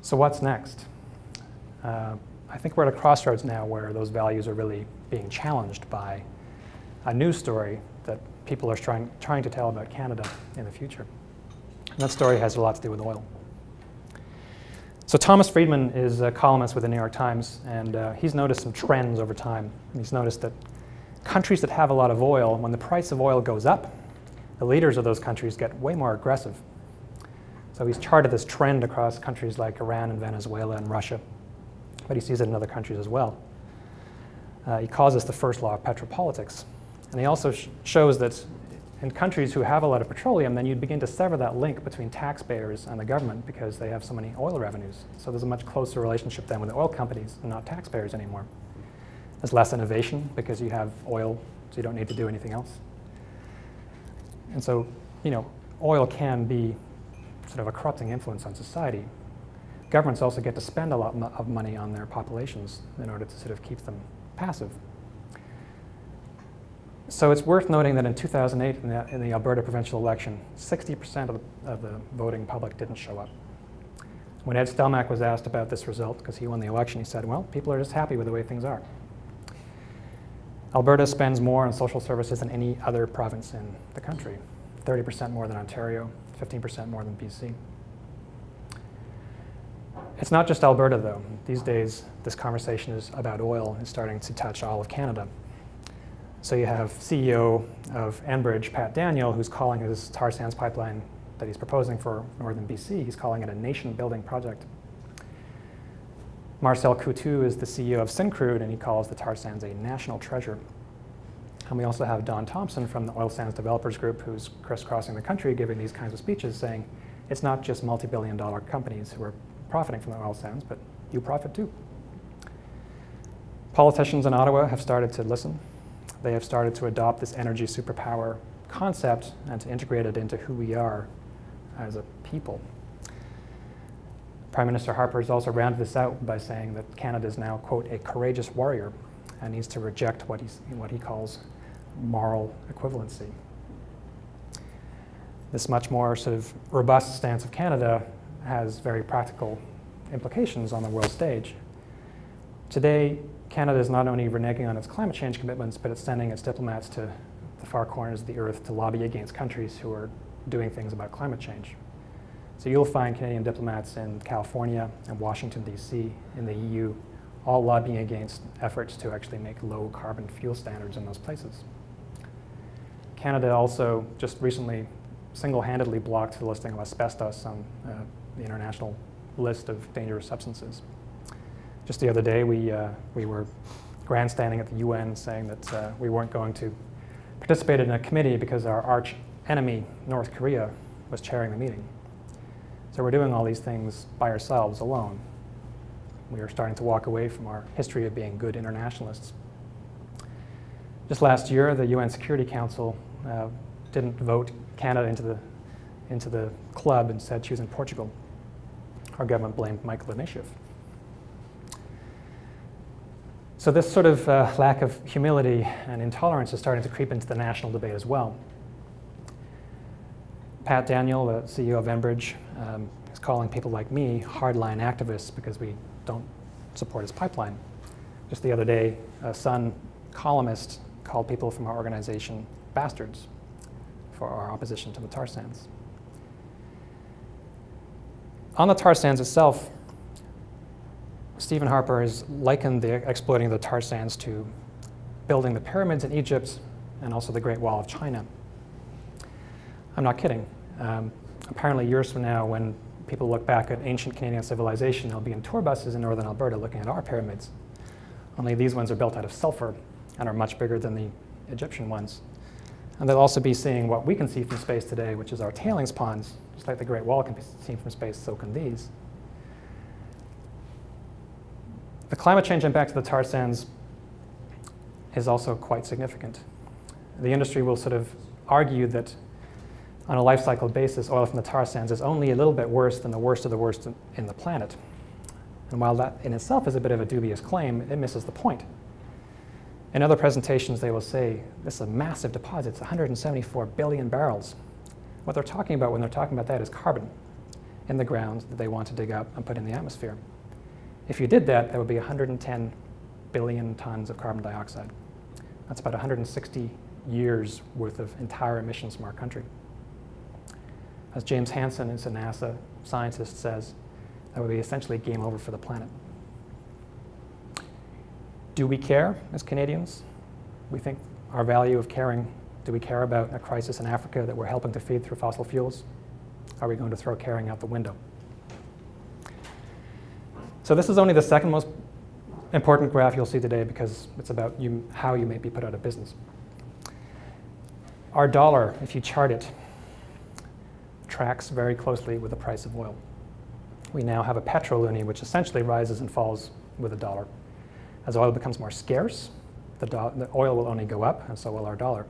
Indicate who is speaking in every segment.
Speaker 1: So what's next? I think we're at a crossroads now where those values are really being challenged by a news story that people are trying to tell about Canada in the future. And that story has a lot to do with oil. So Thomas Friedman is a columnist with the New York Times, and he's noticed some trends over time. And he's noticed that countries that have a lot of oil, when the price of oil goes up, the leaders of those countries get way more aggressive. So he's charted this trend across countries like Iran and Venezuela and Russia, but he sees it in other countries as well. He calls this the first law of petropolitics. And he also shows that in countries who have a lot of petroleum, then you'd begin to sever that link between taxpayers and the government because they have so many oil revenues. So there's a much closer relationship then with the oil companies and not taxpayers anymore. There's less innovation because you have oil, so you don't need to do anything else. And so, oil can be sort of a corrupting influence on society. Governments also get to spend a lot of money on their populations in order to sort of keep them passive. So it's worth noting that in 2008, in the Alberta provincial election, 60% of the voting public didn't show up. When Ed Stelmach was asked about this result, because he won the election, he said, well, people are just happy with the way things are. Alberta spends more on social services than any other province in the country, 30% more than Ontario, 15% more than BC. It's not just Alberta, though. These days, this conversation is about oil and starting to touch all of Canada. So you have CEO of Enbridge, Pat Daniel, who's calling his tar sands pipeline that he's proposing for northern BC, he's calling it a nation-building project. Marcel Coutu is the CEO of Syncrude, and he calls the tar sands a national treasure. And we also have Don Thompson from the Oil Sands Developers Group, who's crisscrossing the country giving these kinds of speeches saying, it's not just multi-billion-dollar companies who are profiting from the oil sands, but you profit too. Politicians in Ottawa have started to listen. They have started to adopt this energy superpower concept and to integrate it into who we are as a people. Prime Minister Harper has also rounded this out by saying that Canada is now, quote, a courageous warrior and needs to reject what he calls moral equivalency. This much more sort of robust stance of Canada has very practical implications on the world stage. Today, Canada is not only reneging on its climate change commitments, but it's sending its diplomats to the far corners of the earth to lobby against countries who are doing things about climate change. So you'll find Canadian diplomats in California and Washington, D.C., in the EU, all lobbying against efforts to actually make low carbon fuel standards in those places. Canada also just recently single-handedly blocked the listing of asbestos on the international list of dangerous substances. Just the other day, we were grandstanding at the UN saying that we weren't going to participate in a committee because our arch enemy, North Korea, was chairing the meeting. So we're doing all these things by ourselves, alone. We are starting to walk away from our history of being good internationalists. Just last year, the UN Security Council didn't vote Canada into the club, instead choosing Portugal. Our government blamed Michael Ignatieff. So this sort of lack of humility and intolerance is starting to creep into the national debate as well. Pat Daniel, the CEO of Enbridge, is calling people like me hardline activists because we don't support his pipeline. Just the other day, a Sun columnist called people from our organization bastards for our opposition to the tar sands. On the tar sands itself, Stephen Harper has likened the exploiting of the tar sands to building the pyramids in Egypt and also the Great Wall of China. I'm not kidding. Apparently years from now, when people look back at ancient Canadian civilization, they'll be in tour buses in northern Alberta looking at our pyramids. Only these ones are built out of sulfur and are much bigger than the Egyptian ones. And they'll also be seeing what we can see from space today, which is our tailings ponds. Just like the Great Wall can be seen from space, so can these. The climate change impact of the tar sands is also quite significant. The industry will sort of argue that on a life cycle basis, oil from the tar sands is only a little bit worse than the worst of the worst in the planet. And while that in itself is a bit of a dubious claim, it misses the point. In other presentations, they will say, this is a massive deposit, it's 174 billion barrels. What they're talking about when they're talking about that is carbon. in the ground that they want to dig up and put in the atmosphere. If you did that, that would be 110 billion tons of carbon dioxide. That's about 160 years worth of entire emissions from our country. As James Hansen, who's a NASA scientist, says, that would be essentially game over for the planet. Do we care as Canadians? We think our value of caring. Do we care about a crisis in Africa that we're helping to feed through fossil fuels? Are we going to throw caring out the window? So this is only the second most important graph you'll see today because it's about how you may be put out of business. Our dollar, if you chart it, tracks very closely with the price of oil. We now have a petroloonie which essentially rises and falls with the dollar. As oil becomes more scarce, the oil will only go up, and so will our dollar.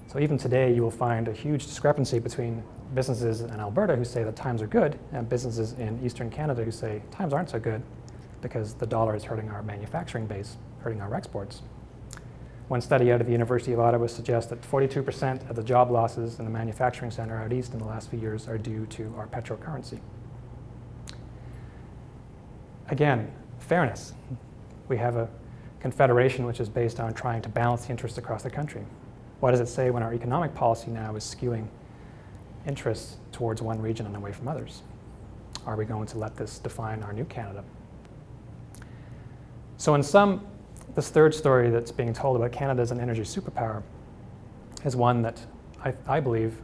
Speaker 1: So even today, you will find a huge discrepancy between businesses in Alberta who say that times are good and businesses in Eastern Canada who say times aren't so good because the dollar is hurting our manufacturing base, hurting our exports. One study out of the University of Ottawa suggests that 42% of the job losses in the manufacturing center out east in the last few years are due to our petrocurrency. Again, fairness. We have a confederation which is based on trying to balance the interests across the country. What does it say when our economic policy now is skewing interests towards one region and away from others? Are we going to let this define our new Canada? So in sum, this third story that's being told about Canada as an energy superpower is one that I believe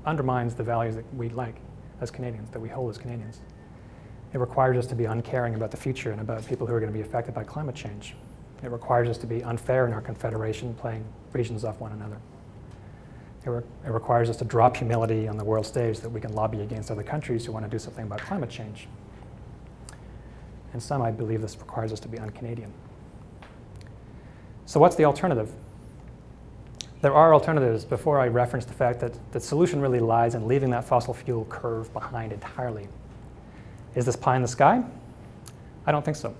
Speaker 1: undermines the values that we like as Canadians, that we hold as Canadians. It requires us to be uncaring about the future and about people who are going to be affected by climate change. It requires us to be unfair in our confederation, playing regions off one another. It requires us to drop humility on the world stage so that we can lobby against other countries who want to do something about climate change. In sum, I believe this requires us to be un-Canadian. So what's the alternative? There are alternatives. Before I referenced the fact that the solution really lies in leaving that fossil fuel curve behind entirely. Is this pie in the sky? I don't think so.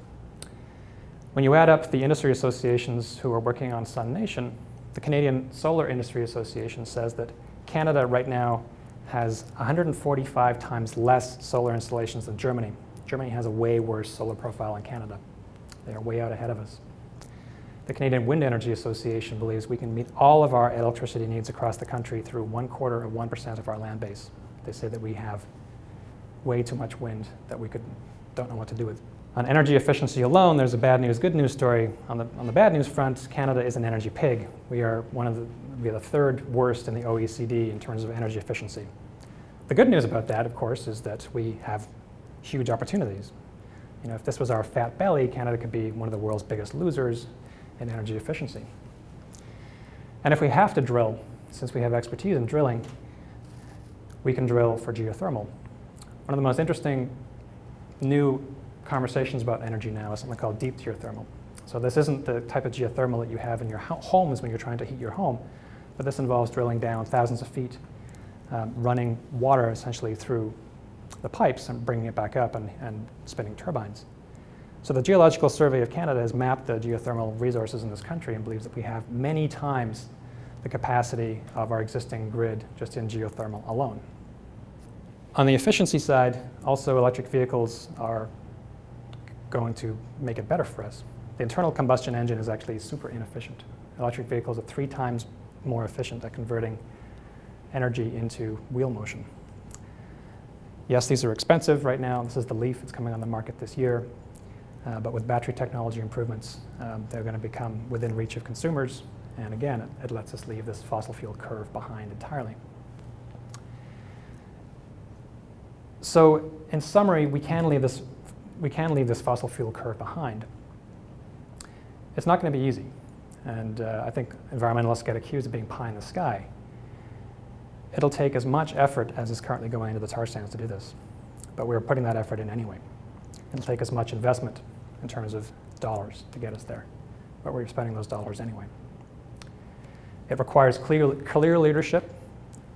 Speaker 1: When you add up the industry associations who are working on Sun Nation, the Canadian Solar Industry Association says that Canada right now has 145 times less solar installations than Germany. Germany has a way worse solar profile than Canada. They are way out ahead of us. The Canadian Wind Energy Association believes we can meet all of our electricity needs across the country through 1/4% of our land base. They say that we have way too much wind that we don't know what to do with. On energy efficiency alone, there's a bad news, good news story. On the bad news front, Canada is an energy pig. We are the third worst in the OECD in terms of energy efficiency. The good news about that, of course, is that we have huge opportunities. You know, if this was our fat belly, Canada could be one of the world's biggest losers in energy efficiency. And if we have to drill, since we have expertise in drilling, we can drill for geothermal. One of the most interesting new conversations about energy now is something called deep geothermal. So this isn't the type of geothermal that you have in your homes when you're trying to heat your home, but this involves drilling down thousands of feet, running water essentially through the pipes and bringing it back up and spinning turbines. So the Geological Survey of Canada has mapped the geothermal resources in this country and believes that we have many times the capacity of our existing grid just in geothermal alone. On the efficiency side, also electric vehicles are going to make it better for us. The internal combustion engine is actually super inefficient. Electric vehicles are 3 times more efficient at converting energy into wheel motion. Yes, these are expensive right now. This is the Leaf. It's coming on the market this year. But with battery technology improvements, they're going to become within reach of consumers. And again, it lets us leave this fossil fuel curve behind entirely. So in summary, we can leave this fossil fuel curve behind. It's not going to be easy. And I think environmentalists get accused of being pie in the sky. It'll take as much effort as is currently going into the tar sands to do this. But we're putting that effort in anyway. It'll take as much investment in terms of dollars to get us there. But we're spending those dollars anyway. It requires clear leadership.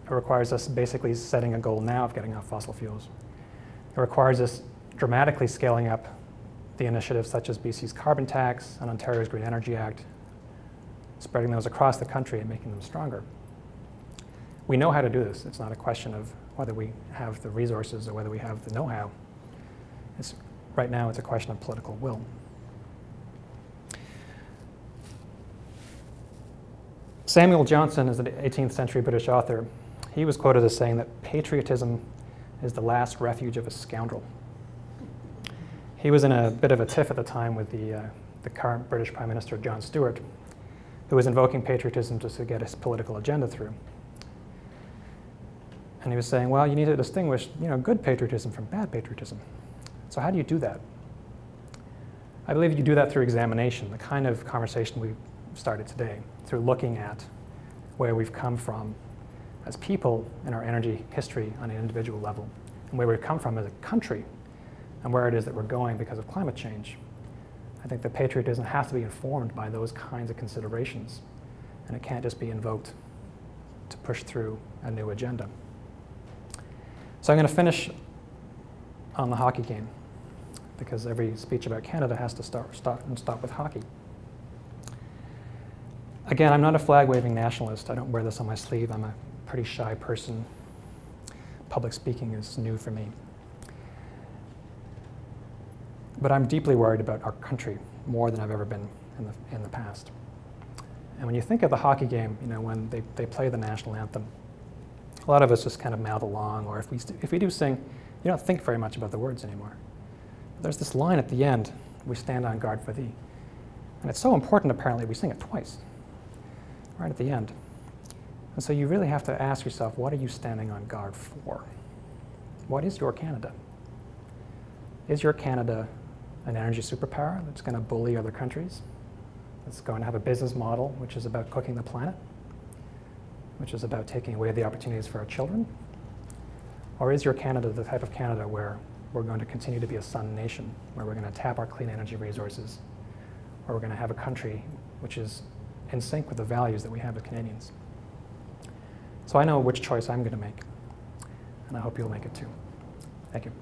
Speaker 1: It requires us basically setting a goal now of getting off fossil fuels. It requires us dramatically scaling up the initiatives such as BC's carbon tax and Ontario's Green Energy Act, spreading those across the country and making them stronger. We know how to do this. It's not a question of whether we have the resources or whether we have the know-how. Right now, it's a question of political will. Samuel Johnson is an 18th century British author. He was quoted as saying that patriotism is the last refuge of a scoundrel. He was in a bit of a tiff at the time with the current British Prime Minister, John Stewart, who was invoking patriotism just to get his political agenda through. And he was saying, well, you need to distinguish, good patriotism from bad patriotism. So how do you do that? I believe you do that through examination, the kind of conversation we started today, through looking at where we've come from as people in our energy history on an individual level, and where we've come from as a country, and where it is that we're going because of climate change. I think that patriotism has to be informed by those kinds of considerations, and it can't just be invoked to push through a new agenda. So I'm going to finish on the hockey game, because every speech about Canada has to stop with hockey. Again, I'm not a flag-waving nationalist. I don't wear this on my sleeve. I'm a pretty shy person. Public speaking is new for me. But I'm deeply worried about our country, more than I've ever been in the past. And when you think of the hockey game, when they play the national anthem, a lot of us just kind of mouth along, or if we do sing, you don't think very much about the words anymore. But there's this line at the end, "We stand on guard for thee." And it's so important, apparently, we sing it twice, right at the end. And so you really have to ask yourself, what are you standing on guard for? What is your Canada? Is your Canada an energy superpower that's going to bully other countries? That's going to have a business model which is about cooking the planet? Which is about taking away the opportunities for our children? Or is your Canada the type of Canada where we're going to continue to be a sun nation, where we're going to tap our clean energy resources, or we're going to have a country which is in sync with the values that we have as Canadians? So I know which choice I'm going to make, and I hope you'll make it too. Thank you.